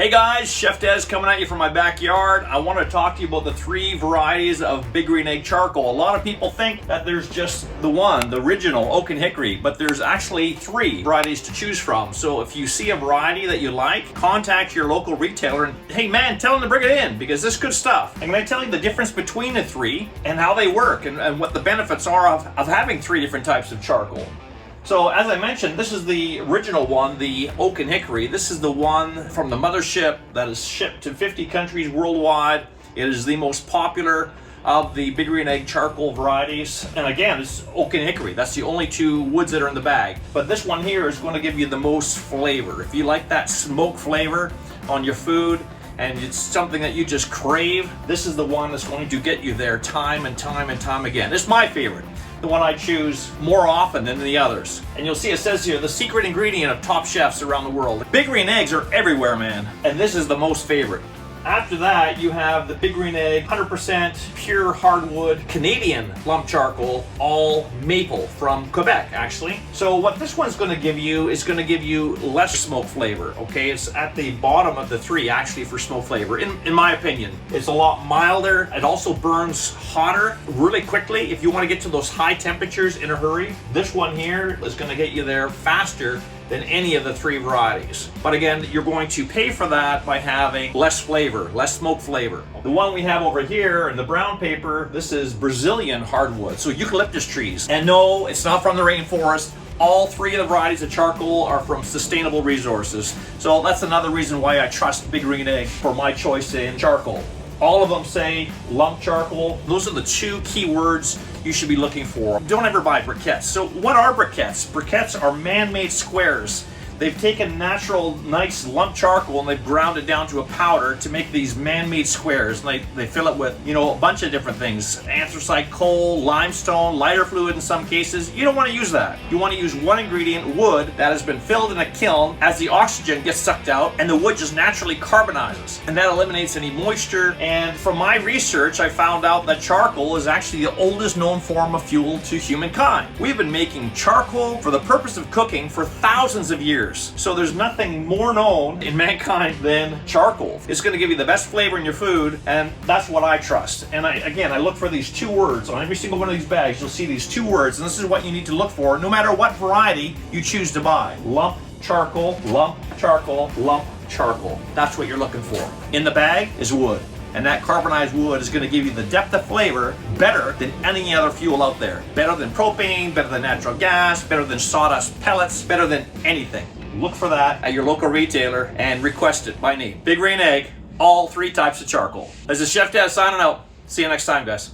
Hey guys, Chef Des coming at you from my backyard. I want to talk to you about the 3 varieties of Big Green Egg charcoal. A lot of people think that there's just the one, the original Oak and Hickory, but there's actually 3 varieties to choose from. So if you see a variety that you like, contact your local retailer and, hey man, tell them to bring it in because this is good stuff. I'm going to tell you the difference between the 3 and how they work and what the benefits are of having 3 different types of charcoal. So as I mentioned, this is the original one, the Oak and Hickory. This is the one from the mothership that is shipped to 50 countries worldwide. It is the most popular of the Big Green Egg charcoal varieties. And again, it's Oak and Hickory. That's the only 2 woods that are in the bag. But this one here is going to give you the most flavor. If you like that smoke flavor on your food, and it's something that you just crave, this is the one that's going to get you there time and time and time again. It's my favorite, the one I choose more often than the others. And you'll see it says here, the secret ingredient of top chefs around the world. Big Green Eggs are everywhere, man. And this is the most favorite. After that, you have the Big Green Egg 100% pure hardwood Canadian lump charcoal, all maple from Quebec, actually. So what this one's going to give you is going to give you less smoke flavor, okay? It's at the bottom of the 3, actually, for smoke flavor, in my opinion. It's a lot milder. It also burns hotter really quickly. If you want to get to those high temperatures in a hurry, this one here is going to get you there faster than any of the 3 varieties. But again, you're going to pay for that by having less flavor, less smoke flavor. The one we have over here in the brown paper, this is Brazilian hardwood, so eucalyptus trees. And no, it's not from the rainforest. All 3 of the varieties of charcoal are from sustainable resources. So that's another reason why I trust Big Green Egg for my choice in charcoal. All of them say lump charcoal. Those are the 2 key words you should be looking for. Don't ever buy briquettes. So what are briquettes? Briquettes are man-made squares. They've taken natural, nice lump charcoal and they've ground it down to a powder to make these man-made squares. And they fill it with, a bunch of different things. Anthracite coal, limestone, lighter fluid in some cases. You don't want to use that. You want to use one ingredient, wood, that has been filled in a kiln as the oxygen gets sucked out and the wood just naturally carbonizes. And that eliminates any moisture. And from my research, I found out that charcoal is actually the oldest known form of fuel to humankind. We've been making charcoal for the purpose of cooking for thousands of years. So there's nothing more known in mankind than charcoal. It's going to give you the best flavor in your food, and that's what I trust. And I look for these 2 words on every single one of these bags. You'll see these 2 words, and this is what you need to look for no matter what variety you choose to buy. Lump charcoal, lump charcoal, lump charcoal. That's what you're looking for. In the bag is wood. And that carbonized wood is going to give you the depth of flavor better than any other fuel out there. Better than propane, better than natural gas, better than sawdust pellets, better than anything. Look for that at your local retailer and request it by name. Big Green Egg, all 3 types of charcoal. This is Chef Des signing out. See you next time, guys.